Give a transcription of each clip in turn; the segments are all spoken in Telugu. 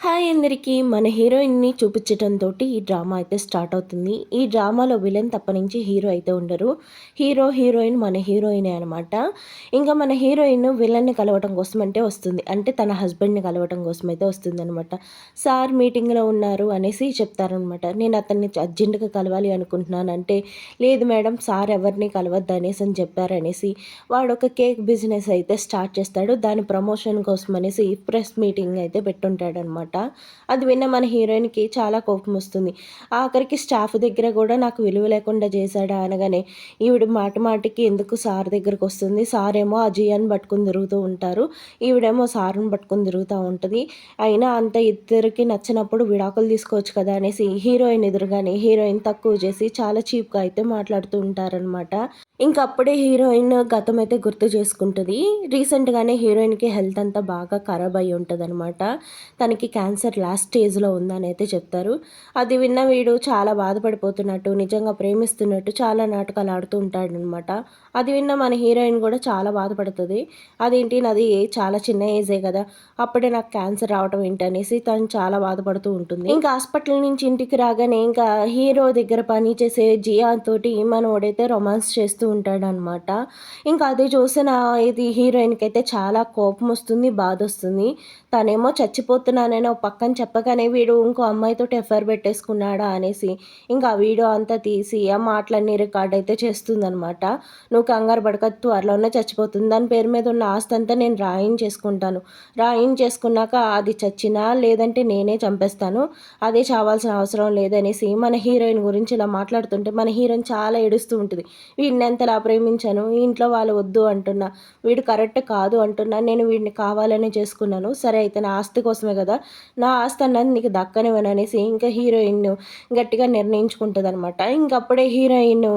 హాయ్ అందరికీ! మన హీరోయిన్‌ని చూపించటంతోటి ఈ డ్రామా అయితే స్టార్ట్ అవుతుంది. ఈ డ్రామాలో విలన్ తప్ప నుంచి హీరో అయితే ఉండరు. హీరో, హీరోయిన్ మన హీరోయినే అనమాట. ఇంకా మన హీరోయిన్ విలన్‌ని కలవటం కోసం అంటే వస్తుంది. అంటే తన హస్బెండ్‌ని కలవటం కోసం అయితే వస్తుందనమాట. సార్ మీటింగ్‌లో ఉన్నారు అనేసి చెప్తారనమాట. నేను అతన్ని అర్జెంట్‌గా కలవాలి అనుకుంటున్నాను అంటే, లేదు మేడం సార్ ఎవరిని కలవద్దు అనేసి అని చెప్పారనేసి వాడొక కేక్ బిజినెస్ అయితే స్టార్ట్ చేస్తాడు. దాని ప్రమోషన్ కోసం అనేసి ప్రెస్ మీటింగ్ అయితే పెట్టుంటాడనమాట. అది విన్న మన హీరోయిన్‌కి చాలా కోపమొస్తుంది. ఆఖరికి స్టాఫ్ దగ్గర గూడా నాకు విలువ లేకుండా చేశాడా అనగానే, ఈవిడ మాటి మాటికి ఎందుకు సార్ దగ్గరకొస్తుంది. సారేమో ఆ జియాని పట్టుకొని తిరుగుతూ ఉంటారు. ఈవిడేమో సార్‌ని పట్టుకొని తిరుగుతా ఉంటది. అయినా అంత ఇద్దరికి నచ్చనప్పుడు విడాకులు తీసుకోవచ్చు కదా! అనేసి హీరోయిన్ ఎదురుగానే హీరోయిన్ తక్కువ చేసి చాలా చీప్‌గా అయితే మాట్లాడుతూ ఉంటారనమాట. ఇంక అప్పుడే హీరోయిన్ గతమైతే గుర్తు చేసుకుంటది. రీసెంట్‌గానే హీరోయిన్‌కి హెల్త్ అంతా బాగా ఖరాబ్ అయ్యి ఉంటదనమాట. తనకి క్యాన్సర్ లాస్ట్ స్టేజ్‌లో ఉందనైతే చెప్తారు. అది విన్న వీడు చాలా బాధపడిపోతున్నట్టు, నిజంగా ప్రేమిస్తున్నట్టు చాలా నాటకాలు ఆడుతూ ఉంటాడనమాట. అది విన్న మన హీరోయిన్ గూడా చాలా బాధపడతది. అదేంటి నాది చాలా చిన్న ఏజే గదా! అప్పుడే నాకు క్యాన్సర్ రావటం ఏంటనేసి తను చాలా బాధపడుతూ ఉంటుంది. ఇంకా హాస్పిటల్ నుంచి ఇంటికి రాగానే ఇంకా హీరో దగ్గర పనిచేసే జియా తోటి మనోడైతే రొమాన్స్ చేస్తూ ఉంటాడనమాట. ఇంకా అది చూసిన ఇది హీరోయిన్‌కైతే చాలా కోపమొస్తుంది, బాధొస్తుంది. తనేమో చచ్చిపోతున్నానని ఓ పక్కన చెప్పగానే వీడు ఇంకో అమ్మాయితోటి ఎఫ్ఐఆర్ పెట్టేసుకున్నాడా అనేసి ఇంకా ఆ వీడియో అంతా తీసి ఆ మాటలన్నీ రికార్డ్ అయితే చేస్తుందనమాట. నువ్వు కంగారు పడక త్వరలోనే చచ్చిపోతుంది. దాని పేరు మీద ఉన్న ఆస్తి అంతా నేను రాయించేసుకుంటాను. రాయించేసుకున్నాక అది చచ్చినా లేదంటే నేనే చంపేస్తాను. అదే చావాల్సిన అవసరం లేదనేసి మన హీరోయిన్ గురించి ఇలా మాట్లాడుతుంటే మన హీరోయిన్ చాలా ఏడుస్తూ ఉంటది. వీడిని ఎంతలా ప్రేమించాను. ఈ ఇంట్లో వాళ్ళు వద్దు అంటున్నా. వీడు కరెక్ట్ కాదు అంటున్నా. నేను వీడిని కావాలనే చేసుకున్నాను. సరే అయితే నా ఆస్తి కోసమే గదా! నా ఆస్తి అన్నది నీకు దక్కనివ్వననేసి ఇంకా హీరోయిన్ గట్టిగా నిర్ణయించుకుంటదనమాట. ఇంకప్పుడే హీరోయిన్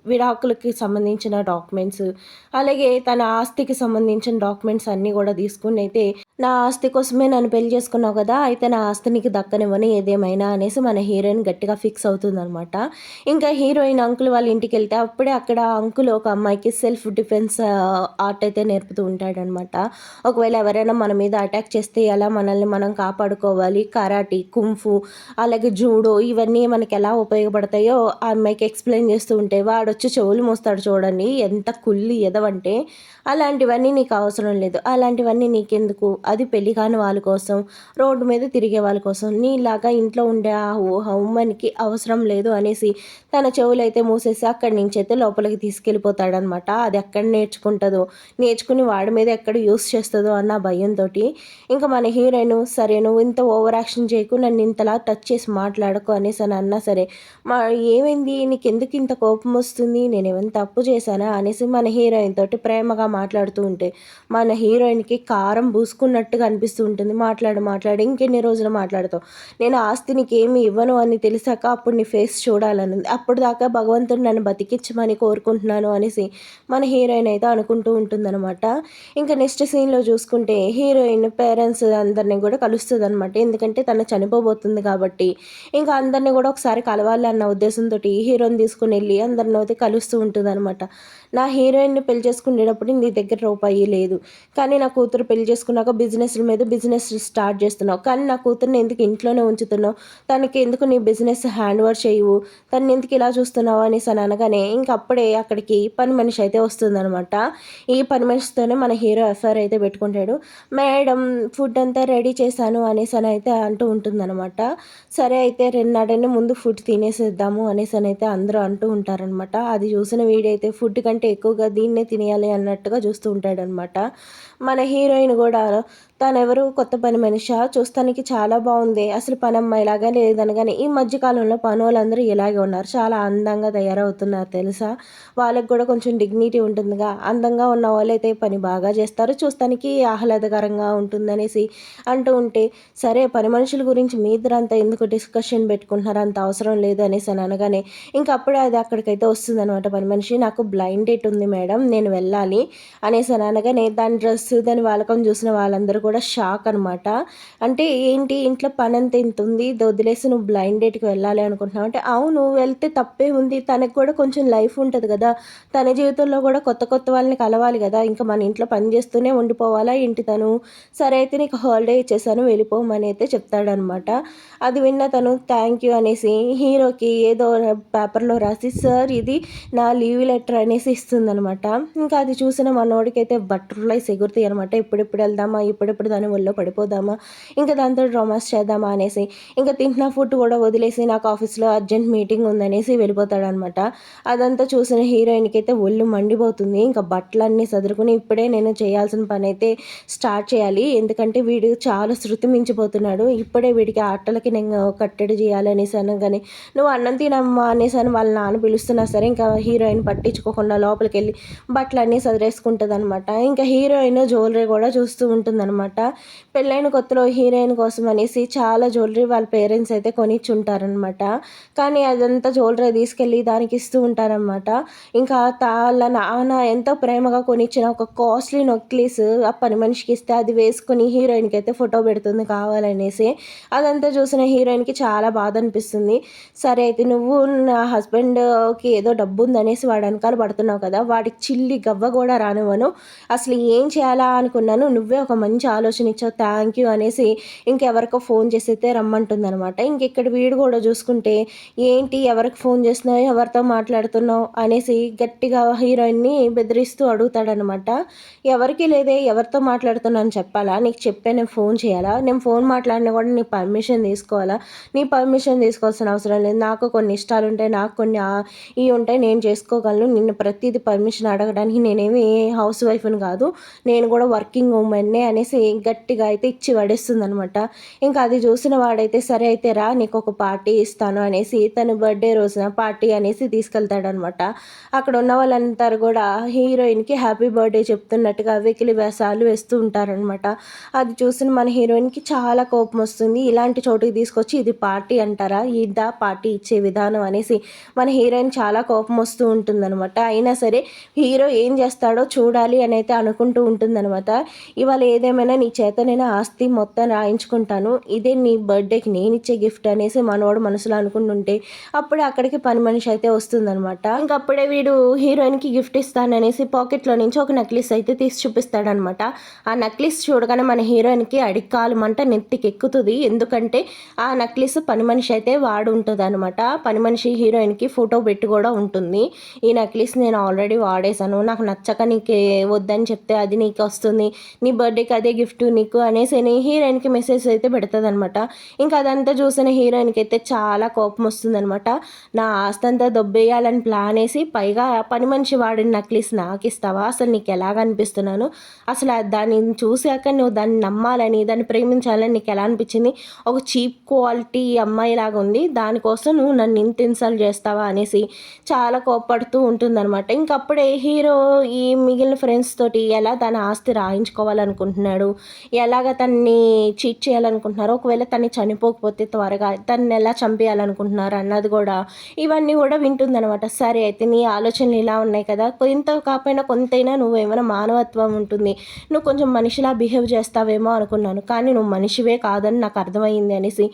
విడాకులకి సంబంధించిన డాక్యుమెంట్స్, అలాగే తన ఆస్తికి సంబంధించిన డాక్యుమెంట్స్ అన్నీ గూడా తీసుకొనైతే, నా ఆస్తి కోసమే నన్ను పెళ్లి చేసుకున్నావు కదా! అయితే నా ఆస్తి నీకు దక్కనివ్వను ఏదేమైనా అనేసి మన హీరోయిన్ గట్టిగా ఫిక్స్ అవుతుందనమాట. ఇంకా హీరోయిన్ అంకుల్ వాళ్ళ ఇంటికెళ్తే అప్పుడే అక్కడ అంకుల్ ఒక అమ్మాయికి సెల్ఫ్ డిఫెన్స్ ఆర్ట్ అయితే నేర్పుతూ ఉంటాడనమాట. ఒకవేళ ఎవరైనా మన మీద అటాక్ చేస్తే ఎలా మనల్ని మనం కాపాడుకోవాలి, కరాటీ, కుంఫు, అలాగే జూడో ఇవన్నీ మనకెలా ఉపయోగపడతాయో ఆ అమ్మాయికి ఎక్స్‌ప్లెయిన్ చేస్తూ ఉంటే వాడొచ్చి చెవులు మూస్తాడు చూడండి. ఎంత కుల్లి ఎదవంటే, అలాంటివన్నీ నీకు అవసరం లేదు. అలాంటివన్నీ నీకెందుకు? అది పెళ్లి కాని వాళ్ళ కోసం, రోడ్డు మీద తిరిగే వాళ్ళ కోసం. నీలాగా ఇంట్లో ఉండే ఆ వుమెన్‌కి అవసరం లేదు అనేసి తన చెవులైతే మూసేసి అక్కడి నుంచైతే లోపలికి తీసుకెళ్ళిపోతాడనమాట. అది ఎక్కడ నేర్చుకుంటదో, నేర్చుకుని వాడి మీద ఎక్కడ యూజ్ చేస్తదో అన్న భయంతోటి ఇంక మన హీరోయిన్ సరే నువ్వు ఇంత ఓవర్ యాక్షన్ చేయకు, నన్ను ఇంతలా టచ్ చేసి మాట్లాడకు అనేసని అన్నా సరే, మా ఏమైంది నీకెందుకు ఇంత కోపం వస్తుంది? నేనేమైనా తప్పు చేశానా? అనేసి మన హీరోయిన్ తోటి ప్రేమగా మాట్లాడుతూ ఉంటే, మన హీరోయిన్‌కి కారం పూసుకున్నట్టుగా అనిపిస్తూ ఉంటుంది. మాట్లాడు, మాట్లాడు ఇంకెన్ని రోజులు మాట్లాడతావు? నేను ఆస్తి నీకేమి ఇవ్వను అని తెలిసాక అప్పుడు నీ ఫేస్ చూడాలనుంది. అప్పటిదాకా భగవంతుడు నన్ను బతికిచ్చమని కోరుకుంటున్నాను అనేసి మన హీరోయిన్ అయితే అనుకుంటూ ఉంటుందనమాట. ఇంకా నెక్స్ట్ సీన్‌లో చూసుకుంటే హీరోయిన్ పేరెంట్స్ అందరిని కూడా కలుస్తదనమాట. ఎందుకంటే తను చనిపోబోతుంది కాబట్టి. ఇంకా అందరిని కూడా ఒకసారి కలవాలి అన్న ఉద్దేశంతోటి హీరోని తీసుకొనెళ్ళి అందరినైతే కలుస్తూ ఉంటదనమాట. నా హీరోయిన్‌ని పెళ్లి చేసుకునేటప్పుడు నీ దగ్గర రూపాయి లేదు. కానీ నా కూతురు పెళ్లి చేసుకున్నాక బిజినెస్‌ల మీద బిజినెస్ స్టార్ట్ చేస్తున్నావు. కానీ నా కూతుర్ని ఎందుకు ఇంట్లోనే ఉంచుతున్నావు? తనకి ఎందుకు నీ బిజినెస్ హ్యాండ్ ఓవర్ చేయవు? తననెందుకు ఇలా చూస్తున్నావు అనేసని అనగానే ఇంక అప్పుడే అక్కడికి పని మనిషి అయితే వస్తుందనమాట. ఈ పని మనిషితోనే మన హీరో ఎఫ్ఐఆర్ అయితే పెట్టుకుంటాడు. మేడం ఫుడ్ అంతా రెడీ చేశాను అనేసని అయితే అంటూ ఉంటుందనమాట. సరే అయితే నడండి ముందు ఫుడ్ తినేసేద్దాము అనేసనైతే అందరూ అంటూ ఉంటారనమాట. అది చూసిన వీడైతే ఫుడ్ కంటే ఎక్కువగా దీన్నే తినేయాలి అన్నట్టుగా చూస్తూ ఉంటాడనమాట. మన హీరోయిన్ గూడా తనెవరు కొత్త పని మనిషా? చూస్తానికి చాలా బావుందే. అసలు పనమ్మాయిలాగా లేదనగానే ఈ మధ్య కాలంలో పనోళ్ళందరూ ఇలాగే ఉన్నారు. చాలా అందంగా తయారవుతున్నారు తెలుసా? వాళ్ళకి గూడా కొంచెం డిగ్నిటీ ఉంటుందిగా. అందంగా ఉన్న వాళ్ళైతే పని బాగా చేస్తారు. చూస్తానికి ఆహ్లాదకరంగా ఉంటుందనేసి అంటూ ఉంటే, సరే పని మనుషుల గురించి మీ ఇద్దరంతా ఎందుకు డిస్కషన్ పెట్టుకుంటున్నారు? అంత అవసరం లేదు అనేసని అనగానే, ఇంక అప్పుడే అది అక్కడికైతే వస్తుందనమాట పని మనిషి. నాకు బ్లైండ్ డేట్ ఉంది మేడం. నేను వెళ్ళాలి అనేసని అనగానే దాని డ్రెస్ కొలీగ్స్ దాని వాలకం చూసిన వాళ్ళందరూ కూడా షాక్ అనమాట. అంటే ఏంటి ఇంట్లో పనంత ఇంతుంది, ఇది వదిలేసి నువ్వు బ్లైండ్ డేట్‌కి వెళ్ళాలి అనుకుంటున్నావు అంటే, అవును వెళ్తే తప్పే ఉంది. తనకు కూడా కొంచెం లైఫ్ ఉంటది గదా! తన జీవితంలో కూడా కొత్త కొత్త వాళ్ళని కలవాలి గదా! ఇంకా మన ఇంట్లో పని చేస్తూనే ఉండిపోవాలా ఏంటి తను? సరే అయితే నీకు హాలిడే ఇచ్చేసాను వెళ్ళిపోమని అయితే చెప్తాడనమాట. అది విన్న తను థ్యాంక్ యూ అనేసి హీరోకి ఏదో పేపర్‌లో రాసి సార్ ఇది నా లీవ్ లెటర్ అనేసి ఇస్తుందనమాట. ఇంకా అది చూసిన మనోడికైతే బటర్‌ఫ్లైస్ ఎగురుతాయనమాట. ఎప్పుడెప్పుడు ఎళ్దామా? ఎప్పుడెప్పుడు దాని ఒళ్ళో పడిపోదామా? ఇంకా దాంతోటి రొమాన్స్ చేద్దామా అనేసి. ఇంకా తింటున్న ఫుడ్ కూడా వదిలేసి నాకు ఆఫీస్‌లో అర్జెంట్ మీటింగ్ ఉందనేసి వెళ్ళిపోతాడనమాట. అదంతా చూసిన హీరోయిన్‌కైతే ఒళ్ళు మండిపోతుంది. ఇంకా బట్టలన్నీ సదురుకొని ఇప్పుడే నేను చేయాల్సిన పనైతే స్టార్ట్ చేయాలి. ఎందుకంటే వీడు చాలా శృతి మించిపోతున్నాడు. ఇప్పుడే వీడికి ఆటలకి నేను కట్టడి చేయాలనేసి అనగానే, "నువ్వు అన్నం తినమ్మా" అనేసని వాళ్ళ నాన్న పిలుస్తున్నా సరే ఇంకా హీరోయిన్ పట్టించుకోకుండా లోపలికెళ్ళి బట్టలన్నీ సదిరేసుకుంటదనమాట. ఇంకా హీరోయిన్ జ్యువెలరీ కూడా చూస్తూ ఉంటుందనమాట. పెళ్ళైన కొత్తలో హీరోయిన్ కోసం అనేసి చాలా జ్యువెలరీ వాళ్ళ పేరెంట్స్ అయితే కొనిచ్చుంటారనమాట. కానీ అదంతా జ్యువెలరీ తీసుకెళ్ళి దానికి ఇస్తూ ఉంటారనమాట. ఇంకా ఆళ్ళ నాన్న ఎంతో ప్రేమగా కొనిచ్చిన ఒక కాస్ట్‌లీ నెక్లెస్ ఆ పని మనిషికి ఇస్తే అది వేసుకొని హీరోయిన్‌కైతే ఫోటో పెడుతుంది కావాలనేసి. అదంతా చూసిన హీరోయిన్‌కి చాలా బాధ అనిపిస్తుంది. సరే అయితే నువ్వు నా హస్బెండ్‌కి ఏదో డబ్బుందనేసి వాడి వెనకాల పడుతున్నావు కదా! వాడికి చిల్లి గవ్వ కూడా రానివ్వను. అసలు ఏం చేయాలా అనుకున్నాను. నువ్వే ఒక మంచి ఆలోచన ఇచ్చావు థ్యాంక్ యూ అనేసి ఇంకెవరికో ఫోన్ చేసి అయితే రమ్మంటుందనమాట. ఇంకిక్కడ వీడు కూడా చూసుకుంటే ఏంటి ఎవరికి ఫోన్ చేస్తున్నావు? ఎవరితో మాట్లాడుతున్నావు? అనేసి గట్టిగా హీరోయిన్‌ని బెదిరిస్తూ అడుగుతాడనమాట. ఎవరికీ లేదే ఎవరితో మాట్లాడుతున్నాను చెప్పాలా? నీకు చెప్పే నేను ఫోన్ చేయాలా? నేను ఫోన్ మాట్లాడినా కూడా నీ పర్మిషన్ తీసుకోవాలా? నీ పర్మిషన్ తీసుకోవాల్సిన అవసరం లేదు. నాకు కొన్ని ఇష్టాలుంటాయి. నాకు కొన్ని ఇయి ఉంటాయి. నేను చేసుకోగలను. నిన్ను ప్రతీది పర్మిషన్ అడగడానికి నేనేమి హౌస్ వైఫ్‌ని కాదు. నేను కూడా వర్కింగ్ వుమెన్నే అనేసి గట్టిగా అయితే ఇచ్చి పడేస్తుందనమాట. ఇంకా అది చూసిన వాడైతే సరే అయితే రా నీకొక పార్టీ ఇస్తాను అనేసి తన బర్త్‌డే రోజున పార్టీ అనేసి తీసుకెళ్తాడనమాట. అక్కడ ఉన్న వాళ్ళందరూ కూడా హీరోయిన్‌కి హ్యాపీ బర్త్‌డే చెప్తున్నట్టుగా వెకిలి వేషాలు వేస్తూ ఉంటారనమాట. అది చూసిన మన హీరోయిన్‌కి చాలా కోపమొస్తుంది. ఇలాంటి చోటుకి తీసుకొచ్చి ఇది పార్టీ అంటారా? ఇదా పార్టీ ఇచ్చే విధానం అనేసి మన హీరోయిన్ చాలా కోపమొస్తూ ఉంటుందనమాట. అయినా సరే హీరో ఏం చేస్తాడో చూడాలి అనైతే అనుకుంటూ ఉంటుందనమాట. ఇవాళ ఏదేమైనా నీ చేత నేను ఆస్తి మొత్తం రాయించుకుంటాను. ఇదే నీ బర్త్‌డేకి నేనిచ్చే గిఫ్ట్ అనేసి మనోడు మనసులో అనుకుంటుంటే అప్పుడే అక్కడికి పని మనిషి అయితే వస్తుందనమాట. ఇంకప్పుడే వీడు హీరోయిన్‌కి గిఫ్ట్ ఇస్తాననేసి పాకెట్‌లో నుంచి ఒక నెక్లెస్ అయితే తీసి చూపిస్తాడనమాట. ఆ నెక్లెస్ చూడగానే మన హీరోయిన్‌కి అడిక్కాలు మంట నెత్తికెక్కుతది. ఎందుకంటే ఆ నెక్లెస్ పని మనిషి అయితే వాడుంటదనమాట. పని మనిషి హీరోయిన్‌కి ఫోటో పెట్టి కూడా ఉంటుంది. ఈ నెక్లెస్ నేను ఆల్రెడీ వాడేశాను. నాకు నచ్చక నీకు వద్దని చెప్తే అది నీకొస్తుంది. నీ బర్త్‌డేకి అదే గిఫ్ట్ నీకు అనేసని హీరోయిన్‌కి మెసేజ్ అయితే పెడతదనమాట. ఇంకా అదంతా చూసిన హీరోయిన్‌కైతే చాలా కోపమొస్తుందనమాట. నా ఆస్తంతా దొబ్బేయాలని ప్లాన్ ఏసి పైగా పని మనిషి వాడిన నెక్లెస్ నాకిస్తావా? అసలు నీకెలాగ అనిపిస్తున్నాను? అసలు దాన్ని చూసాక నువ్వు దాన్ని నమ్మాలని, దాన్ని ప్రేమించాలని నీకెలా అనిపిచ్చింది? ఒక చీప్ క్వాలిటీ అమ్మాయిలాగా ఉంది. దానికోసం నువ్వు నన్ను ఇంత ఇన్సల్ట్ చేస్తావా? అనేసి చాలా కోప్పడుతూ ఉంటుందనమాట. ఇంకప్పుడే హీరో ఈ మిగిలిన ఫ్రెండ్స్ తోటి ఎలా తన ఆస్తి రాయించుకోవాలనుకుంటున్నాడు, ఎలాగ తనని చీట్ చేయాలనుకుంటున్నారు, ఒకవేళ తను చనిపోకపోతే త్వరగా తననెలా చంపేయాలనుకుంటున్నారు అన్నది కూడా ఇవన్నీ కూడా వింటుందనమాట. సరే అయితే నీ ఆలోచనలు ఇలా ఉన్నాయి కదా! కొంత కాకపోయినా కొంతైనా నువ్వేమైనా మానవత్వం ఉంటుంది. నువ్వు కొంచెం మనిషిలా బిహేవ్ చేస్తావేమో అనుకున్నాను. కానీ నువ్వు మనిషివే కాదని నాకు అర్థమయింది అనేసి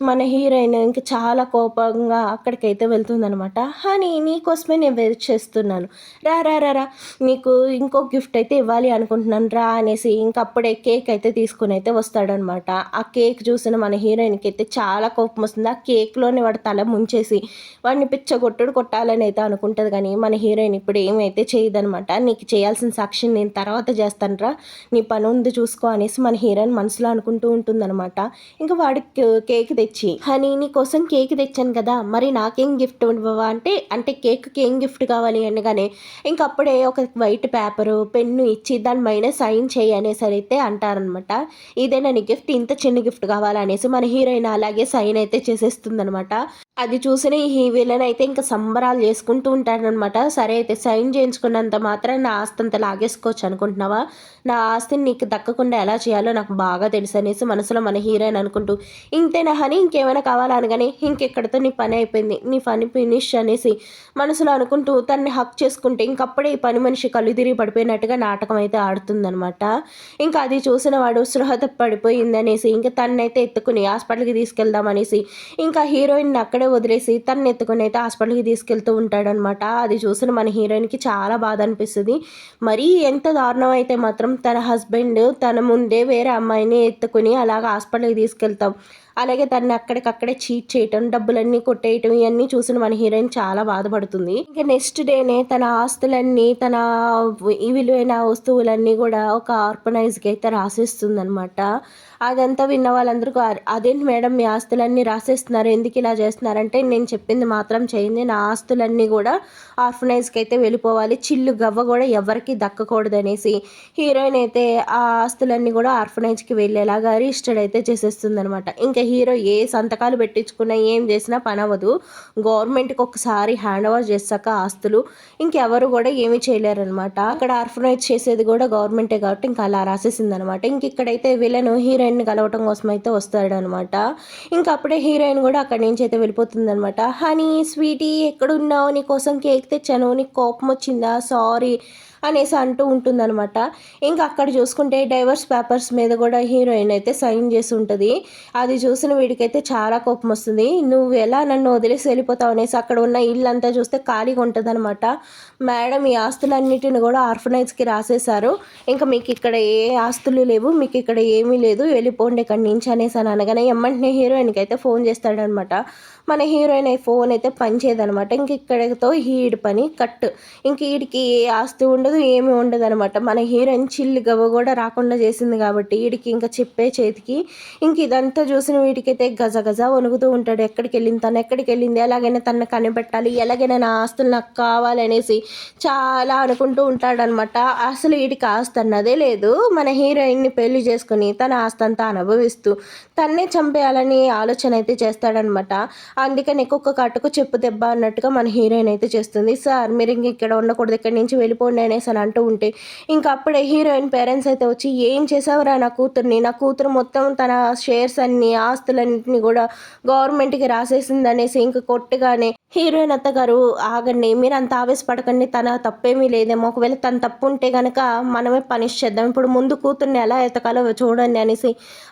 మన హీరోయిన్ ఇంక చాలా కోపంగా అక్కడికైతే వెళ్తుందనమాట. హనీ నీకోసమే నేను వెయిట్ చేస్తున్నాను. రా రా రా రా నీకు ఇంకో గిఫ్ట్ అయితే ఇవ్వాలి అనుకుంటున్నాను రా అనేసి ఇంకప్పుడే కేక్ అయితే తీసుకొని అయితే వస్తాడనమాట. ఆ కేక్ చూసిన మన హీరోయిన్‌కి అయితే చాలా కోపం వస్తుంది. ఆ కేక్‌లోనే వాడి తల ముంచేసి వాడిని పిచ్చగొట్టుడు కొట్టాలని అయితే అనుకుంటది కానీ మన హీరోయిన్ ఇప్పుడు ఏమైతే చేయదనమాట. నీకు చేయాల్సిన సాక్ష్యం నేను తర్వాత చేస్తాను రా నీ పని ఉంది చూసుకో అనేసి మన హీరోయిన్ మనసులో అనుకుంటూ ఉంటుందనమాట. ఇంకా వాడికి కేక్ తెచ్చి హనీ నీకోసం కేక్ తెచ్చాను కదా మరి నాకేం గిఫ్ట్ ఇవ్వవా అంటే కేక్‌కి ఏం గిఫ్ట్ కావాలి అనగానే ఇంకప్పుడే ఒక వైట్ పేపరు, పెన్ను ఇచ్చి దాని పైన సైన్ చెయ్యి అనేసరైతే అంటారనమాట. ఇదేనా నీ గిఫ్ట్? ఇంత చిన్న గిఫ్ట్ కావాలా అనేసి మన హీరోయిన్ అలాగే సైన్ అయితే చేసేస్తుందనమాట. అది చూసిన ఈ విలన్ అయితే ఇంక సంబరాలు చేసుకుంటూ ఉంటాడనమాట. సరే అయితే సైన్ చేయించుకున్నంత మాత్రాన నా ఆస్తంతా లాగేసుకోవచ్చు అనుకుంటున్నావా? నా ఆస్తిని నీకు దక్కకుండా ఎలా చేయాలో నాకు బాగా తెలుసు అనేసి మనసులో మన హీరోయిన్ అనుకుంటూ ఇంతేనా హనీ ఇంకేమైనా కావాలా అనగానే ఇంకెక్కడితో నీ పని అయిపోయింది. నీ పని ఫినిష్ అనేసి మనసులో అనుకుంటూ తనని హగ్ చేసుకుంటే ఇంకప్పుడే ఈ పని మనిషి కళ్ళు తిరిగి పడిపోయినట్టుగా నాటకం అయితే ఆడుతుంది. పడుతుందనమాట. ఇంకా అది చూసిన వాడు స్పృహ పడిపోయిందనేసి ఇంకా తననైతే ఎత్తుకుని హాస్పిటల్‌కి తీసుకెళ్దామనేసి ఇంకా హీరోయిన్‌ని అక్కడే వదిలేసి తనని ఎత్తుకొని అయితే హాస్పిటల్‌కి తీసుకెళ్తూ ఉంటాడనమాట. అది చూసిన మన హీరోయిన్‌కి చాలా బాధ అనిపిస్తది. మరీ ఎంత దారుణం అయితే మాత్రం తన హస్బెండ్ తన ముందే వేరే అమ్మాయిని ఎత్తుకొని అలాగా హాస్పిటల్‌కి తీసుకెళ్తాం. అలాగే తనని అక్కడికక్కడే చీట్ చేయటం, డబ్బులన్నీ కొట్టేయటం ఇయన్నీ చూసిన మన హీరోయిన్ చాలా బాధపడుతుంది. ఇంక నెక్స్ట్ డేనే తన ఆస్తులన్నీ, తన ఈ విలువైన వస్తువులన్నీ గూడా ఒక ఆర్ఫనైజ్‌కి అయితే రాసేస్తుందనమాట. అదంతా విన్న వాళ్ళందరూ అదేంటి మేడం మీ ఆస్తులన్నీ రాసేస్తున్నారు, ఎందుకిలా చేస్తున్నారంటే, నేను చెప్పింది మాత్రం చేయండి. నా ఆస్తులన్నీ గూడా ఆర్ఫనైజ్‌కి అయితే వెళ్ళిపోవాలి. చిల్లు గవ్వ గూడా ఎవ్వరికీ దక్కకూడదనేసి హీరోయిన్ అయితే ఆ ఆస్తులన్నీ గూడా ఆర్ఫనైజ్‌కి వెళ్ళేలాగా రిజిస్టర్డ్ అయితే చేసేస్తుందనమాట. ఇంకా హీరో ఏ సంతకాలు పెట్టించుకున్నా, ఏం చేసినా పనవ్వదు. గవర్నమెంట్‌కి ఒకసారి హ్యాండ్ ఓవర్ చేశాక ఆస్తులు ఇంకెవరు గూడా ఏమీ చేయలేరనమాట. అక్కడ ఆర్ఫనైజ్ చేసేది గూడా గవర్నమెంటే కాబట్టి ఇంక అలా రాసేసిందనమాట. ఇంకిక్కడైతే విలను హీరోయిన్‌ని కలవటం కోసం అయితే వస్తాడనమాట. ఇంకప్పుడే హీరోయిన్ గూడా అక్కడి నుంచి అయితే వెళ్ళిపోతుందనమాట. హనీ స్వీటీ ఎక్కడున్నావు? నీకోసం కేక్ తెచ్చాను. నీకు కోపమొచ్చిందా? సారీ అనేసి అంటూ ఉంటుందనమాట. ఇంకా అక్కడ చూసుకుంటే డైవర్స్ పేపర్స్ మీద కూడా హీరోయిన్ అయితే సైన్ చేసి ఉంటుంది. అది చూసిన వీడికైతే చాలా కోపం వస్తుంది. నువ్వు ఎలా నన్ను వదిలేసి వెళ్ళిపోతావు అనేసి అక్కడ ఉన్న ఇల్లంతా చూస్తే ఖాళీగా ఉంటుందన్నమాట. మేడం ఈ ఆస్తులన్నిటిని కూడా ఆర్ఫనైజ్కి రాసేశారు, ఇంకా మీకు ఇక్కడ ఏ ఆస్తులు లేవు, మీకు ఇక్కడ ఏమీ లేదు, వెళ్ళిపోండి ఇక్కడి నుంచి అనేసి అని అనగానే ఎమ్మంటనే హీరోయిన్కి అయితే ఫోన్ చేస్తాడనమాట. మన హీరోయిన్ ఫోన్ అయితే పనిచేయదనమాట. ఇంక ఇక్కడతో ఈడి పని కట్. ఇంక ఈడికి ఏ ఆస్తి ఉండదు, ఏమి ఉండదు అనమాట. మన హీరోయిన్ చిల్లు గవ్వ కూడా రాకుండా చేసింది కాబట్టి వీడికి ఇంకా చెప్పే చేతికి ఇంక ఇదంతా చూసిన వీటికైతే గజ గజ వణుకుతూ ఉంటాడు. ఎక్కడికి వెళ్ళింది తను, ఎక్కడికి వెళ్ళింది, ఎలాగైనా తనను కనిపెట్టాలి, ఎలాగైనా నా ఆస్తులు నాకు కావాలనేసి చాలా అనుకుంటూ ఉంటాడనమాట. అసలు వీడికి ఆస్తి అన్నదే లేదు. మన హీరోయిన్ని పెళ్లి చేసుకుని తన ఆస్తి అంతా అనుభవిస్తూ తన్నే చంపేయాలని ఆలోచన అయితే చేస్తాడనమాట. అందుకని కుక్క కట్టుకు చెప్పు దెబ్బ అన్నట్టుగా మన హీరోయిన్ అయితే చేస్తుంది. సార్ మీరు ఇంక ఇక్కడ ఉండకూడదు, ఇక్కడి నుంచి వెళ్ళిపోండి అనేసి అని అంటూ ఉంటే ఇంక అప్పుడే హీరోయిన్ పేరెంట్స్ అయితే వచ్చి ఏం చేసావురా నా కూతుర్ని, నా కూతురు మొత్తం తన షేర్స్ అన్ని ఆస్తులన్నింటినీ కూడా గవర్నమెంట్కి రాసేసింది అనేసి ఇంక కొట్టగానే హీరోయిన్ అత్తగారు ఆగండి, మీరు అంత ఆవేశపడకండి, తన తప్పేమీ లేదేమో, ఒకవేళ తన తప్పు ఉంటే కనుక మనమే పనిష్ చేద్దాం, ఇప్పుడు ముందు కూతుర్ని ఎలా ఎతకాలో చూడండి అనేసి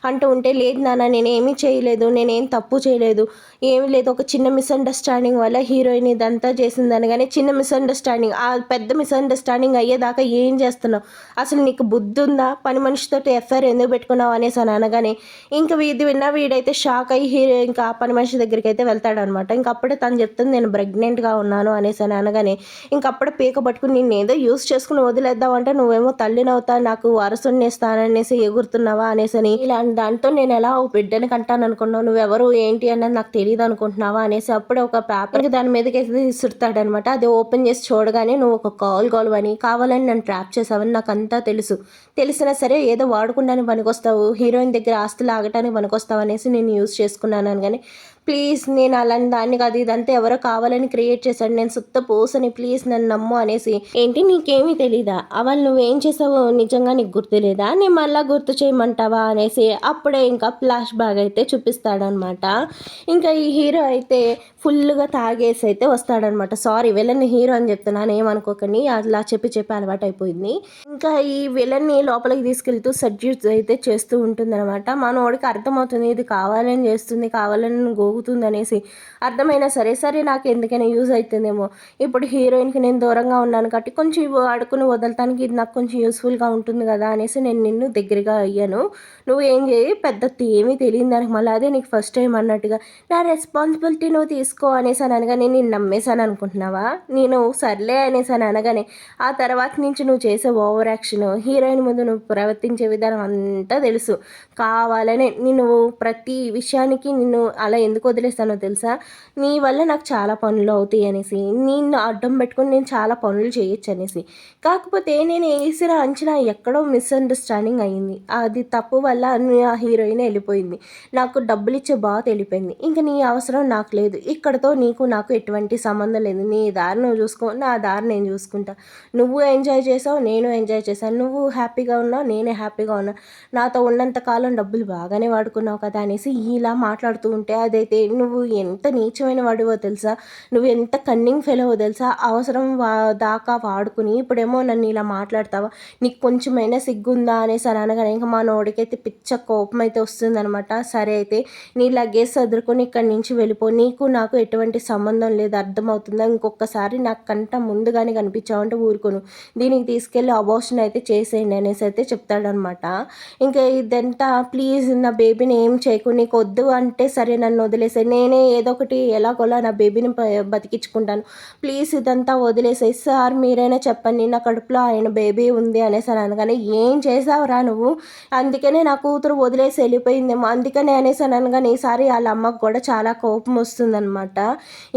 అంటూ ఉంటే లేదు నాన్న నేనేమీ చేయలేదు, నేనేం తప్పు చేయలేదు, ఏమీ లేదు, ఒక చిన్న మిస్అండర్స్టాండింగ్ వల్ల హీరోయిన్ ఇదంతా చేసిందని. కానీ చిన్న మిస్అండర్స్టాండింగ్ ఆ పెద్ద మిస్అండర్స్టాండింగ్ అయ్యేదాకా ఏం చేస్తున్నావు, అసలు నీకు బుద్ధి ఉందా, పని మనిషితో ఎఫ్ఐఆర్ ఎందుకు పెట్టుకున్నావు అనేసి అని అనగానే ఇంకా ఇది విన్న వీడైతే షాక్ అయ్యి హీరో ఇంకా ఆ పని మనిషి దగ్గరికి అయితే వెళ్తాడనమాట. ఇంకప్పుడే తను చెప్తుంది నేను ప్రెగ్నెంట్గా ఉన్నాను అనేసి అని అనగానే ఇంకప్పుడే పీక పట్టుకుని నేను ఏదో యూస్ చేసుకుని వదిలేద్దామంటే నువ్వేమో తల్లినవుతా నాకు వారసుని ఇస్తాననేసి ఎగురుతున్నావా అనేసి ఇలాంటి దాంతో నేను ఎలా ఓ బిడ్డని కంటాను అనుకున్నావు, నువ్వెవరు ఏంటి అన్నది నాకు తెలియదు అనుకుంటున్నావా అనేసి అప్పుడే ఒక పేపర్కి దాని మీదకి విసురుతాడనమాట. అది ఓపెన్ చేసి చూడగానే నువ్వు ఒక కాల్ అని కావాలని నన్ను ట్రాప్ చేసావని నాకు అంతా తెలుసు, తెలిసినా సరే ఏదో వాడుకుంటానికి పనికొస్తావు, హీరోయిన్ దగ్గర ఆస్తులు ఆగటానికి పనికొస్తావు అనేసి నేను యూజ్ చేసుకున్నాను అని. కానీ ప్లీజ్ నేను అలాంటి దాన్ని కాదు, ఇదంతా ఎవరో కావాలని క్రియేట్ చేశాడు, నేను సుత్త పోసని, ప్లీజ్ నన్ను నమ్ము అనేసి. ఏంటి నీకేమీ తెలీదా, అవల్ నువ్వేం చేసావో నిజంగా నీకు గుర్తులేదా, నేను మళ్ళీ గుర్తు చేయమంటావా అనేసి అప్పుడే ఇంకా ఫ్లాష్ బ్యాక్ అయితే చూపిస్తాడనమాట. ఇంకా ఈ హీరో అయితే ఫుల్గా తాగేసి అయితే వస్తాడనమాట. సారీ విలన్ హీరో అని చెప్తున్నాను ఏమనుకోకండి, అలా చెప్పి అలవాటు అయిపోయింది. ఇంకా ఈ విలన్ని లోపలికి తీసుకెళ్తూ సడ్యూస్ అయితే చేస్తూ ఉంటుందన్నమాట. మనోడికి అర్థమవుతుంది ఇది కావాలని చేస్తుంది, కావాలని గోగుతుంది అనేసి. అర్థమైనా సరే సరే నాకు ఎందుకైనా యూజ్ అవుతుందేమో, ఇప్పుడు హీరోయిన్కి నేను దూరంగా ఉన్నాను కాబట్టి కొంచెం ఆడుకుని వదలటానికి ఇది నాకు కొంచెం యూస్ఫుల్గా ఉంటుంది కదా అనేసి నేను నిన్ను దగ్గరగా అయ్యాను. నువ్వు ఏం చేయి పెద్ద ఏమీ తెలియదు దానికి, మళ్ళీ అదే నీకు ఫస్ట్ టైం అన్నట్టుగా నా రెస్పాన్సిబిలిటీ నువ్వు తీసుకో అనేసి అని అనగానే నేను నమ్మేశాను అనుకుంటున్నావా, నేను సర్లే అనేసి అని అనగానే ఆ తర్వాత నుంచి నువ్వు చేసే ఓవర్ యాక్షన్, హీరోయిన్ ముందు నువ్వు ప్రవర్తించే విధానం అంతా తెలుసు. కావాలనే నేను ప్రతి విషయానికి నిన్ను అలా ఎందుకు వదిలేస్తానో తెలుసా, నీ వల్ల నాకు చాలా పనులు అవుతాయి అనేసి, నిన్ను అడ్డం పెట్టుకుని నేను చాలా పనులు చేయొచ్చు అనేసి. కాకపోతే నేను వేసిన అంచనా ఎక్కడో మిస్అండర్స్టాండింగ్ అయ్యింది, అది తప్పు వల్ల ఆ హీరోయిన్ వెళ్ళిపోయింది, నాకు డబ్బులు ఇచ్చే బాగా వెళ్ళిపోయింది, ఇంకా నీ అవసరం నాకు లేదు, ఇక్కడతో నీకు నాకు ఎటువంటి సంబంధం లేదు, నీ దారి నువ్వు చూసుకో, నా దారి నేను చూసుకుంటా, నువ్వు ఎంజాయ్ చేసావు నేను ఎంజాయ్ చేశాను, నువ్వు హ్యాపీగా ఉన్నావు నేనే హ్యాపీగా ఉన్నా, నాతో ఉన్నంత కాలం డబ్బులు బాగానే వాడుకున్నావు కదా అనేసి ఇలా మాట్లాడుతూ ఉంటే అదైతే అయితే నువ్వు ఎంత నీచమైన వాడివో తెలుసా, నువ్వు ఎంత కన్నింగ్ ఫెలోవో తెలుసా, అవసరం దాకా వాడుకుని ఇప్పుడేమో నన్ను ఇలా మాట్లాడతావా, నీకు కొంచెమైనా సిగ్గుందా అనేసి అని అనగానే ఇంకా మా నోడికైతే పిచ్చ కోపం అయితే వస్తుందనమాట. సరే అయితే నీ లగేజ్ సర్దుకొని ఇక్కడి నుంచి వెళ్ళిపో, నీకు నాకు ఎటువంటి సంబంధం లేదు, అర్థమవుతుందా, ఇంకొకసారి నాకు కంట ముందుగానే కనిపించావంటే ఊరుకోను, దీనికి తీసుకెళ్ళి అబార్షన్ అయితే చేసేయండి అనేసి అయితే చెప్తాడనమాట. ఇంకా ఇదంతా ప్లీజ్ నా బేబీని ఏం చేయకు, నీకు వద్దు అంటే సరే నన్ను వదిలేసాయి, నేనే ఏదో ఒకటి ఎలాగోలా నా బేబీని బతికించుకుంటాను, ప్లీజ్ ఇదంతా వదిలేసాయి సార్, మీరైనా చెప్పండి నా కడుపులో ఆయన బేబీ ఉంది అనేసి అని అనగానే ఏం చేసావురా నువ్వు, అందుకనే నా కూతురు వదిలేసి వెళ్ళిపోయిందేమో అందుకనే అనేసి అని అనగానే ఈసారి వాళ్ళ అమ్మకు కూడా చాలా కోపం వస్తుందన్నమాట.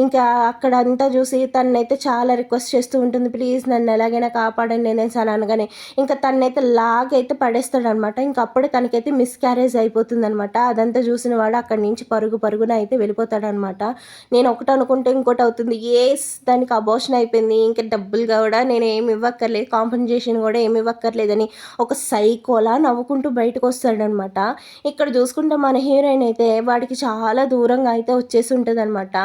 ఇంకా అక్కడ అంతా చూసి తనైతే చాలా రిక్వెస్ట్ చేస్తూ ఉంటుంది, ప్లీజ్ నన్ను ఎలాగైనా కాపాడండి అనేసి అని అనగానే ఇంకా తనైతే లాగైతే పడేస్తాడనమాట. ఇంకా అప్పుడే తనకైతే మిస్క్యారేజ్ అయిపోతుందనమాట. అదంతా చూసిన వాడు అక్కడి నుంచి పరుగున అయితే వెళ్ళిపోతాడనమాట. నేను ఒకటి అనుకుంటే ఇంకోటి అవుతుంది, దానికి అబోర్షన్ అయిపోయింది, ఇంకా డబ్బులు కూడా నేను ఏమి ఇవ్వక్కర్లేదు, కాంపెన్సేషన్ కూడా ఏమి ఇవ్వక్కర్లేదని ఒక సైకోలా నవ్వుకుంటూ బయటకు వస్తాడనమాట. ఇక్కడ చూసుకుంటే మన హీరోయిన్ అయితే వాడికి చాలా దూరంగా అయితే వచ్చేసి ఉంటుంది అనమాట.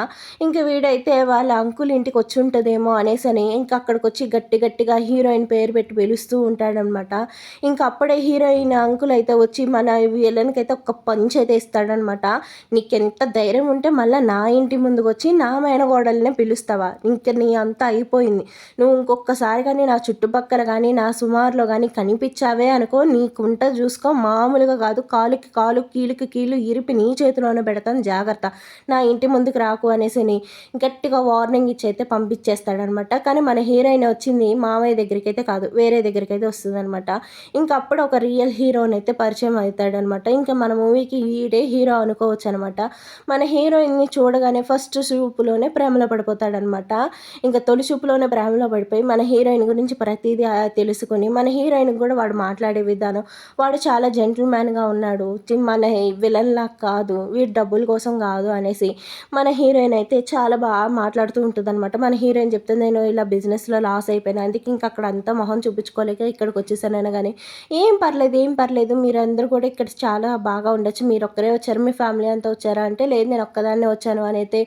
ఇంకా వీడైతే వాళ్ళ అంకుల్ ఇంటికి వచ్చి ఉంటుందేమో అనేసి ఇంకా అక్కడికి వచ్చి గట్టిగా హీరోయిన్ పేరు పెట్టి పిలుస్తూ ఉంటాడనమాట. ఇంకా అప్పుడే హీరోయిన్ అంకుల్ అయితే వచ్చి మన విలన్కి అయితే ఒక పంచ్ అయితే ఇస్తాడనమాట. నీకెంత ధైర్యం ఉంటే మళ్ళీ నా ఇంటి ముందుకు వచ్చి నా మేనగోడలనే పిలుస్తావా, ఇంకా నీ అంతా అయిపోయింది, నువ్వు ఇంకొకసారి కానీ నా చుట్టుపక్కల కానీ నా సుమారులో కానీ కనిపించావే అనుకో, నీకుంట చూసుకో, మామూలుగా కాదు, కాలుకి కాలు కీలుకి కీలు ఇరిపి నీ చేతిలోనే పెడతాను జాగ్రత్త, నా ఇంటి ముందుకు రాకు అనేసి గట్టిగా వార్నింగ్ ఇచ్చి అయితే పంపించేస్తాడనమాట. కానీ మన హీరోయిన్ వచ్చింది మామయ్య దగ్గరికి అయితే కాదు, వేరే దగ్గరికి అయితే వస్తుంది అనమాట. ఇంకా అప్పుడు ఒక రియల్ హీరోని అయితే పరిచయం అవుతాడనమాట. ఇంకా మన మూవీకి ఈడే హీరో అనుకోవచ్చు అనమాట. మన హీరోయిన్ని చూడగానే ఫస్ట్ చూపులోనే ప్రేమలో పడిపోతాడనమాట. ఇంకా తొలి చూపులోనే ప్రేమలో పడిపోయి మన హీరోయిన్ గురించి ప్రతిదీ తెలుసుకొని మన హీరోయిన్కి కూడా వాడు మాట్లాడే విధానం, వాడు చాలా జెంటిల్మ్యాన్గా ఉన్నాడు, మన విలన్లా కాదు, వీడు డబ్బుల కోసం కాదు అనేసి మన హీరోయిన్ అయితే చాలా బాగా మాట్లాడుతూ ఉంటుంది అనమాట. మన హీరోయిన్ చెప్తుంది, నేను ఇలా బిజినెస్లో లాస్ అయిపోయినా, అందుకే ఇంకా అక్కడ అంతా మొహం చూపించుకోలేక ఇక్కడికి వచ్చేసాను కానీ ఏం పర్లేదు మీరందరూ కూడా ఇక్కడ చాలా బాగా ఉండొచ్చు, మీరు ఒక్కరే వచ్చారు, మీ ఫ్యామిలీ అంతా వచ్చారా అంటే లేదు నేను ఒక్కదాన్నే వచ్చాను అని అయితే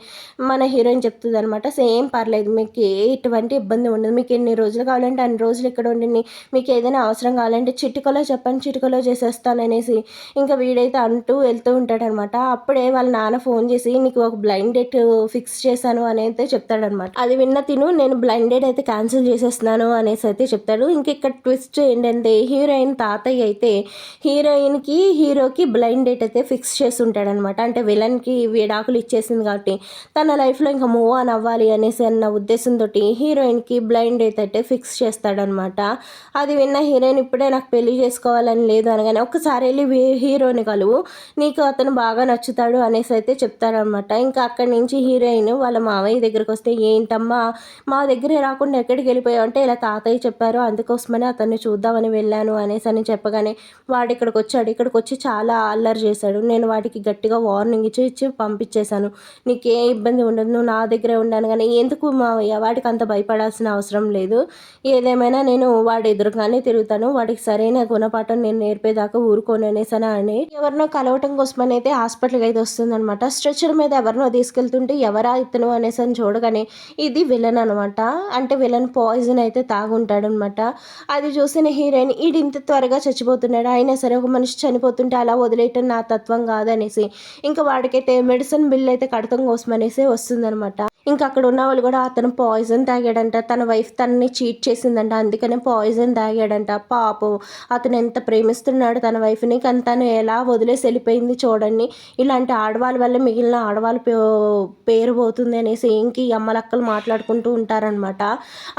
మన హీరోయిన్ చెప్తుంది అనమాట. సేమ్ పర్లేదు, మీకు ఎటువంటి ఇబ్బంది ఉండదు, మీకు ఎన్ని రోజులు కావాలంటే అన్ని రోజులు ఇక్కడ ఉండండి, మీకు ఏదైనా అవసరం కావాలంటే చిటికలో చెప్పండి, చిటికలో చేసేస్తాను అనేసి ఇంకా వీడైతే అంటూ వెళ్తూ ఉంటాడనమాట. అప్పుడే వాళ్ళ నాన్న ఫోన్ చేసి నీకు ఒక బ్లైండ్ డేట్ ఫిక్స్ చేశాను అని అయితే చెప్తాడనమాట. అది విన్న తిను నేను బ్లైండ్ డేట్ అయితే క్యాన్సిల్ చేసేస్తున్నాను అనేసి అయితే చెప్తాడు. ఇంక ఇక్కడ ట్విస్ట్ ఏంటంటే హీరోయిన్ తాతయ్య అయితే హీరోయిన్కి హీరోకి బ్లైండ్ డేట్ అయితే ఫిక్స్ చేసి ఉంటాడనమాట. అంటే విలన్కి విడాకులు ఇచ్చేసింది కాబట్టి తన లైఫ్లో ఇంకా మూవ్ ఆన్ అవ్వాలి అనేసి అన్న ఉద్దేశంతో హీరోయిన్కి బ్లైండ్ డేట్ అయితే ఫిక్స్ చేస్తాడనమాట. అది విన్న హీరోయిన్ ఇప్పుడే నాకు పెళ్లి చేసుకోవాలని లేదు అనగానే ఒక్కసారి వెళ్ళి హీరోని కలువు, నీకు అతను బాగా నచ్చుతాడు అనేసి అయితే చెప్తారనమాట. ఇంకా అక్కడి నుంచి హీరోయిన్ వాళ్ళ మావయ్య దగ్గరికి వస్తే ఏంటమ్మా మా దగ్గరే రాకుండా ఎక్కడికి వెళ్ళిపోయావు అంటే ఇలా తాతయ్య చెప్పారు అందుకోసమని అతన్ని చూద్దామని వెళ్ళాను అనేసి అని చెప్పగానే వాడు ఇక్కడికి వచ్చాడు, ఇక్కడికి వచ్చి చాలా అల్లరి చేశాడు, నేను వాడికి గట్టిగా వార్నింగ్ ఇచ్చి పంపించేశాను, నీకే ఇబ్బంది ఉండదు, నువ్వు నా దగ్గరే ఉండాను కానీ ఎందుకు మావయ్య వాడికి అంత భయపడాల్సిన అవసరం లేదు, ఏదేమైనా నేను వాడి ఎదురుగానే తిరుగుతాను, వాడికి సరైన గుణపాఠం నేను నేర్పేదాకా ఊరుకోను అనేసని అని ఎవరినో కలవటం కోసమని అయితే హాస్పిటల్కి అయితే వస్తుందనమాట. స్ట్రెచర్ మీద ఎవరినో తీసుకెళ్తుంటే ఎవరా ఇతను అనేసి అని చూడగానే ఇది విలన్ అనమాట. అంటే విలన్ పాయిజన్ అయితే తాగుంటాడనమాట. అది చూసిన హీరోయిన్ ఈడు ఇంత త్వరగా చచ్చిపోతున్నాడు, అయినా సరే ఒక మనిషి చనిపోతుంటే అలా వదిలేయటం నా తత్వం కాదనేసి ఇంకా వాడికైతే మెడిసిన్ బిల్ అయితే కడతం కోసం అనేసి వస్తుందనమాట. ఇంకా అక్కడ ఉన్న వాళ్ళు కూడా అతను పాయిజన్ తాగాడంట, తన వైఫ్ తనని చీట్ చేసిందంట, అందుకనే పాయిజన్ తాగాడంట, పాపం అతను ఎంత ప్రేమిస్తున్నాడు తన వైఫ్ని, కానీ తను ఎలా వదిలేసి వెళ్ళిపోయింది చూడండి, ఇలాంటి ఆడవాళ్ళ వల్ల మిగిలిన ఆడవాళ్ళ పేరు పోతుంది అనేసి ఇంక ఈ అమ్మలక్కలు మాట్లాడుకుంటూ ఉంటారనమాట.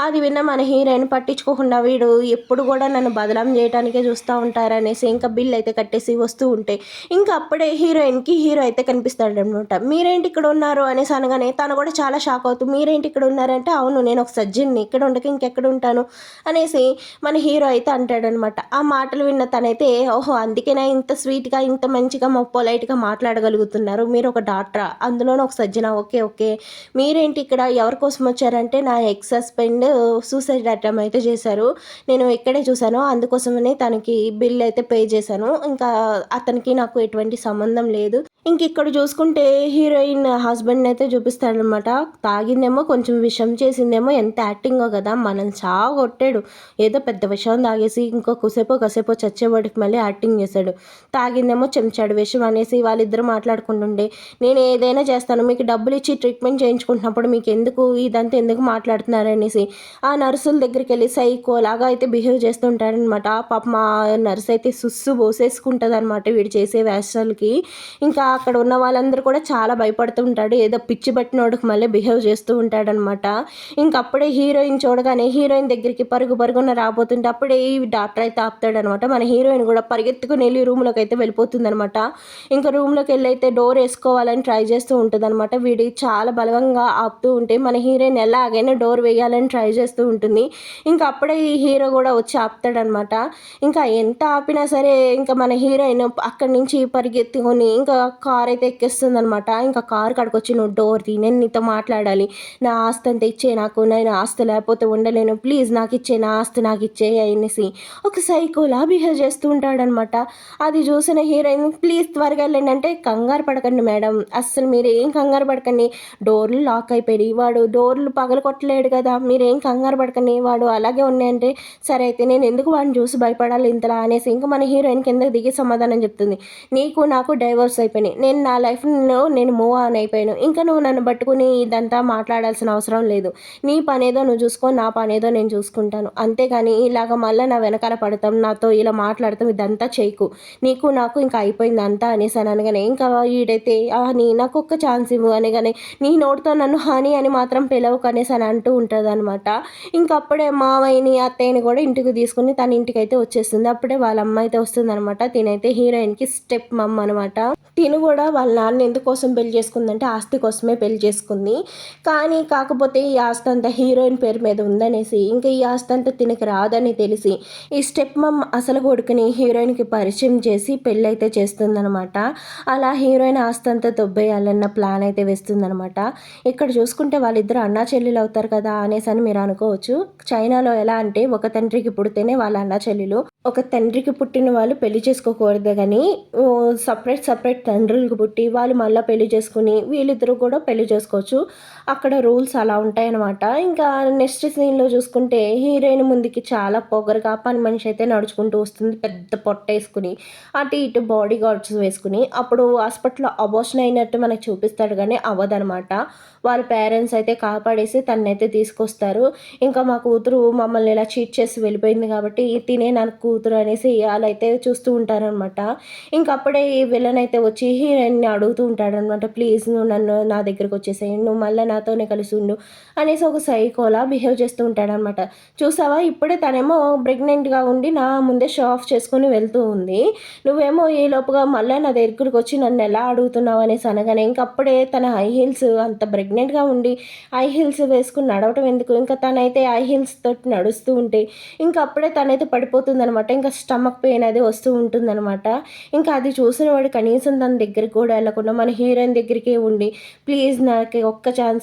అది విన్న మన హీరోయిన్ పట్టించుకోకుండా వీడు ఎప్పుడు కూడా నన్ను బదలాం చేయడానికే చూస్తూ ఉంటారనేసి ఇంకా బిల్ అయితే కట్టేసి వస్తూ ఉంటే ఇంకా అప్పుడే హీరోయిన్కి హీరో అయితే కనిపిస్తాడనమాట. మీరేంటి ఇక్కడ ఉన్నారు అనేసి అనగానే తను కూడా చాలా షాక్ అవుతూ మీరేంటి ఇక్కడ ఉన్నారంటే అవును నేను ఒక సజ్జన్ని, ఇక్కడ ఉండక ఇంకెక్కడ ఉంటాను అనేసి మన హీరో అయితే అంటాడనమాట. ఆ మాటలు విన్న తనైతే ఓహో అందుకేనా ఇంత స్వీట్గా ఇంత మంచిగా పొలైట్గా మాట్లాడగలుగుతున్నారు, మీరు ఒక డాక్టరా అందులోనూ ఒక సజ్జన, ఓకే మీరేంటి ఇక్కడ ఎవరి కోసం వచ్చారంటే నా ఎక్స్ హస్బెండ్ సూసైడ్ అటెంప్ట్ అయితే చేశారు, నేను ఇక్కడే చూశాను అందుకోసమనే తనకి బిల్ అయితే పే చేశాను, ఇంకా అతనికి నాకు ఎటువంటి సంబంధం లేదు, ఇంకిక్కడ చూసుకుంటే హీరోయిన్ హస్బెండ్‌నయితే చూపిస్తాడనమాట. తాగిందేమో కొంచెం విషం చేసిందేమో ఎంత యాక్టింగో కదా! మనల్ని చావగొట్టాడు. ఏదో పెద్ద విషం తాగేసి ఇంకో కాసేపో చచ్చేవాడికి మళ్ళీ యాక్టింగ్ చేశాడు. తాగిందేమో చెంచాడు విషం అనేసి వాళ్ళిద్దరూ మాట్లాడుకుంటుంటే, నేను ఏదైనా చేస్తాను. మీకు డబ్బులిచ్చి ట్రీట్మెంట్ చేయించుకుంటున్నప్పుడు మీకెందుకు ఇదంతా ఎందుకు మాట్లాడుతున్నారనేసి ఆ నర్సుల దగ్గరికెళ్ళి సైకోలాగా అయితే బిహేవ్ చేస్తూ ఉంటాడనమాట. పాపం ఆ నర్స్ అయితే సుస్సు పోసేసుకుంటదనమాట వీడు చేసే వేషాలకి. ఇంకా అక్కడ ఉన్న వాళ్ళందరూ కూడా చాలా భయపడుతూ ఉంటాడు. ఏదో పిచ్చి పట్టినోడికి మళ్ళీ బిహేవ్ చేస్తూ ఉంటాడనమాట. ఇంకప్పుడే హీరోయిన్ చూడగానే హీరోయిన్ దగ్గరికి పరుగున రాబోతుంటే అప్పుడే ఈ డాక్టర్ అయితే ఆపుతాడనమాట. మన హీరోయిన్ కూడా పరిగెత్తుకుని వెళ్ళి రూమ్‌లోకి అయితే వెళ్ళిపోతుందనమాట. ఇంకా రూమ్‌లోకి వెళ్ళి అయితే డోర్ వేసుకోవాలని ట్రై చేస్తూ ఉంటుందనమాట. వీడు చాలా బలవంగా ఆపుతూ ఉంటే మన హీరోయిన్ ఎలాగైనా డోర్ వేయాలని ట్రై చేస్తూ ఉంటుంది. ఇంకా అప్పుడే ఈ హీరో కూడా వచ్చి ఆపుతాడనమాట. ఇంకా ఎంత ఆపినా సరే ఇంకా మన హీరోయిన్ అక్కడి నుంచి పరిగెత్తుకొని ఇంకా కార్ అయితే ఎక్కేస్తుందనమాట. ఇంకా కార్ కాడికొచ్చి నువ్వు డోర్ తీ, నేను నీతో మాట్లాడాలి, నా ఆస్తి అంతా ఇచ్చేయి నాకు, నేను ఆస్తి లేకపోతే ఉండలేను, ప్లీజ్ నాకు ఇచ్చే, నా ఆస్తి నాకు ఇచ్చేయి అనేసి ఒక సైకోలా బిహేవ్ చేస్తూ ఉంటాడనమాట. అది చూసిన హీరోయిన్ ప్లీజ్ త్వరగా వెళ్ళండి అంటే, కంగారు పడకండి మేడం, అస్సలు మీరు ఏం కంగారు పడకండి, డోర్లు లాక్ అయిపోయి వాడు డోర్లు పగలగొట్టలేడు కదా, మీరేం కంగారు పడకండి, వాడు అలాగే ఉన్నాయంటే సరే అయితే నేను ఎందుకు వాడిని చూసి భయపడాలి ఇంతలా అనేసి ఇంకా మన హీరోయిన్ కిందకి దిగి సమాధానం చెప్తుంది. నీకు నాకు డైవర్స్ అయిపోయినాయి, నేను నా లైఫ్లో నేను మూవ్ ఆన్ అయిపోయాను, ఇంకా నువ్వు నన్ను పట్టుకుని ఇదంతా మాట్లాడాల్సిన అవసరం లేదు, నీ పనేదో నువ్వు చూసుకో, నా పనేదో నేను చూసుకుంటాను, అంతేగాని ఇలాగ మళ్ళీ నా వెనకాల పడతాం, నాతో ఇలా మాట్లాడతాం, ఇదంతా చేయకు, నీకు నాకు ఇంకా అయిపోయింది అంతా అనేసి అని అనగానే ఇంకా వీడైతే నీ నాకు ఒక్క ఛాన్స్ ఇవ్వు అనగానే నీ నోటితో నన్ను హాని అని మాత్రం పిలవకు అనేసి అని అంటూ ఉంటుంది అనమాట. ఇంకప్పుడే మావయ్యని అత్తయ్యని కూడా ఇంటికి తీసుకుని తన ఇంటికైతే వచ్చేస్తుంది. అప్పుడే వాళ్ళ అమ్మ అయితే వస్తుందనమాట. తినైతే హీరోయిన్కి స్టెప్ మమ్ అనమాట. తిను కూడా వాళ్ళ నాన్న ఎందుకోసం పెళ్లి చేసుకుందంటే ఆస్తి కోసమే పెళ్లి చేసుకుంది. కానీ కాకపోతే ఈ ఆస్తి అంతా హీరోయిన్ పేరు మీద ఉందనేసి ఇంకా ఈ ఆస్తి అంతా తినకి రాదని తెలిసి ఈ స్టెప్ మమ్ అసలు కొడుకుని హీరోయిన్కి పరిచయం చేసి పెళ్ళి అయితే చేస్తుందనమాట. అలా హీరోయిన్ ఆస్తి అంతా దొబ్బేయాలన్న ప్లాన్ అయితే వేస్తుందనమాట. ఇక్కడ చూసుకుంటే వాళ్ళిద్దరు అన్నా చెల్లెలు అవుతారు కదా అనేసి అని మీరు అనుకోవచ్చు. చైనాలో ఎలా అంటే ఒక తండ్రికి పుడితేనే వాళ్ళ అన్నా చెల్లెలు, ఒక తండ్రికి పుట్టిన వాళ్ళు పెళ్లి చేసుకోకూడదు కానీ సపరేట్ తండ్రులకు పుట్టి వాళ్ళు మళ్ళీ పెళ్లి చేసుకుని వీళ్ళిద్దరూ కూడా పెళ్లి చేసుకోవచ్చు. అక్కడ రూల్స్ అలా ఉంటాయన్నమాట. ఇంకా నెక్స్ట్ సీన్లో చూసుకుంటే హీరోయిన్ ముందుకి చాలా పొగరుగా పని మనిషి అయితే నడుచుకుంటూ వస్తుంది, పెద్ద పొట్ట వేసుకుని అటు ఇటు బాడీ గార్డ్స్ వేసుకుని. అప్పుడు హాస్పిటల్లో అబార్షన్ అయినట్టు మనకు చూపిస్తాడు కానీ అవ్వదనమాట. వాళ్ళ పేరెంట్స్ అయితే కాపాడేసి తనైతే తీసుకొస్తారు. ఇంకా మా కూతురు మమ్మల్ని ఇలా చీట్ చేసి వెళ్ళిపోయింది కాబట్టి తినే నాకు కూతురు అనేసి వాళ్ళైతే చూస్తూ ఉంటారనమాట. ఇంకప్పుడే ఈ విలన్ అయితే వచ్చి హీరోయిన్ని అడుగుతూ ఉంటాడనమాట, ప్లీజ్ నువ్వు నన్ను నా దగ్గరకు వచ్చేసేయి, నువ్వు మళ్ళీ నాతోనే కలిసి ఉండు అనేసి ఒక సైకోలా బిహేవ్ చేస్తూ ఉంటాడనమాట. చూసావా ఇప్పుడే తనేమో ప్రెగ్నెంట్గా ఉండి నా ముందే షో ఆఫ్ చేసుకుని వెళ్తూ ఉంది, నువ్వేమో ఈ లోపుగా మళ్ళీ నా దగ్గరకు వచ్చి నన్ను ఎలా అడుగుతున్నావు అనేసి అనగానే ఇంకప్పుడే తన హై హీల్స్ అంత ప్రెగ్నెంట్గా ఉండి హై హీల్స్ వేసుకుని నడవటం ఎందుకు, ఇంకా తనైతే హై హీల్స్ తోటి నడుస్తూ ఉంటే ఇంకా అప్పుడే తనైతే పడిపోతుందనమాట. ఇంకా స్టమక్ పెయిన్ అది వస్తూ ఉంటుందన్నమాట. ఇంకా అది చూసిన వాడు కనీసం తన దగ్గరికి కూడా వెళ్ళకుండా మన హీరోయిన్ దగ్గరికే ఉండి ప్లీజ్ నాకు ఒక్క ఛాన్స్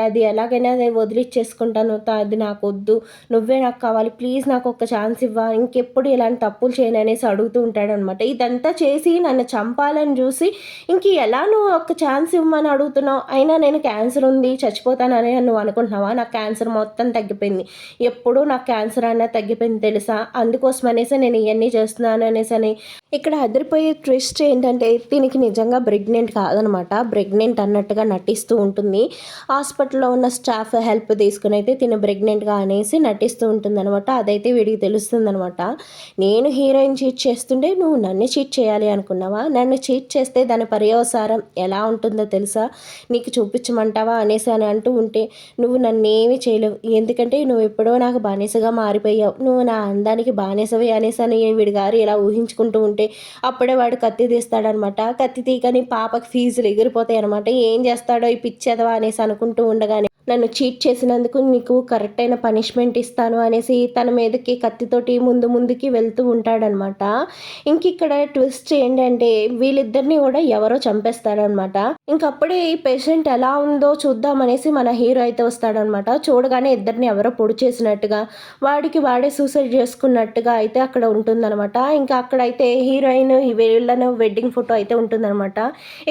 అది ఎలాగైనా అది వదిలిచ్చేసుకుంటాను, అది నాకు వద్దు, నువ్వే నాకు కావాలి, ప్లీజ్ నాకు ఒక్క ఛాన్స్ ఇవ్వ, ఇంకెప్పుడు ఇలాంటి తప్పులు చేయను అనేసి అడుగుతూ ఉంటాడనమాట. ఇదంతా చేసి నన్ను చంపాలని చూసి ఇంక ఎలా నువ్వు ఒక్క ఛాన్స్ ఇవ్వమని అడుగుతున్నావు, అయినా నేను క్యాన్సర్ ఉంది చచ్చిపోతానని నువ్వు అనుకుంటున్నావా, నాకు క్యాన్సర్ మొత్తం తగ్గిపోయింది, ఎప్పుడూ నాకు క్యాన్సర్ అన్నది తగ్గిపోయింది తెలుసా, అందుకోసం అనేసి నేను ఇవన్నీ చేస్తున్నాను అనేసి అని. ఇక్కడ అదిరిపోయే ట్విస్ట్ ఏంటంటే దీనికి నిజంగా ప్రెగ్నెంట్ కాదనమాట, ప్రెగ్నెంట్ అన్నట్టుగా నటిస్తూ ఉంటుంది. హాస్పిటల్లో ఉన్న స్టాఫ్ హెల్ప్ తీసుకుని అయితే తిన ప్రెగ్నెంట్గా అనేసి నటిస్తూ ఉంటుందన్నమాట. అదైతే వీడికి తెలుస్తుందనమాట. నేను హీరోయిన్ చీట్ చేస్తుంటే నువ్వు నన్ను చీట్ చేయాలి అనుకున్నావా, నన్ను చీట్ చేస్తే దాని పర్యవసారం ఎలా ఉంటుందో తెలుసా, నీకు చూపించమంటావా అనేసి అని అంటూ ఉంటే నువ్వు నన్నేమి చేయలేవు, ఎందుకంటే నువ్వు ఎప్పుడో నాకు బానిసగా మారిపోయావు, నువ్వు నా అందానికి బానిసవే అనేసి అని వీడి గారు ఇలా ఊహించుకుంటూ ఉంటే అప్పుడే వాడు కత్తి తీస్తాడనమాట. కత్తి తీయగానే పాపకి ఫీజులు ఎగిరిపోతాయి అనమాట. ఏం చేస్తాడో ఈ పిచ్చేదవా అనేసి అనుకుంటూ ఉండగానే నన్ను చీట్ చేసినందుకు నీకు కరెక్ట్ అయిన పనిష్మెంట్ ఇస్తాను అనేసి తన మీదకి కత్తితోటి ముందుకి వెళ్తూ ఉంటాడనమాట. ఇంకిక్కడ ట్విస్ట్ ఏంటంటే వీళ్ళిద్దరిని కూడా ఎవరో చంపేస్తాడనమాట. ఇంకప్పుడే ఈ పేషెంట్ ఎలా ఉందో చూద్దామనేసి మన హీరో అయితే వస్తాడనమాట. చూడగానే ఇద్దరిని ఎవరో పొడి చేసినట్టుగా, వాడికి వాడే సూసైడ్ చేసుకున్నట్టుగా అయితే అక్కడ ఉంటుందనమాట. ఇంకా అక్కడైతే హీరోయిన్ వీళ్ళను వెడ్డింగ్ ఫోటో అయితే ఉంటుందనమాట.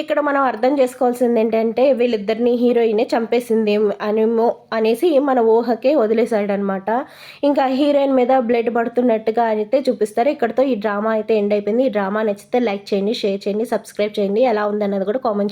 ఇక్కడ మనం అర్థం చేసుకోవాల్సింది ఏంటంటే వీళ్ళిద్దరిని హీరోయినే చంపేసింది అనేమో అనేసి మన ఊహకే వదిలేశాడనమాట. ఇంకా హీరోయిన్ మీద బ్లడ్ పడుతున్నట్టుగా అయితే చూపిస్తారు. ఇక్కడితో ఈ డ్రామా అయితే ఎండ్ అయిపోయింది. ఈ డ్రామా నచ్చితే లైక్ చేయండి, షేర్ చేయండి, సబ్స్క్రైబ్ చేయండి. ఎలా ఉందన్నది కూడా కామెంట్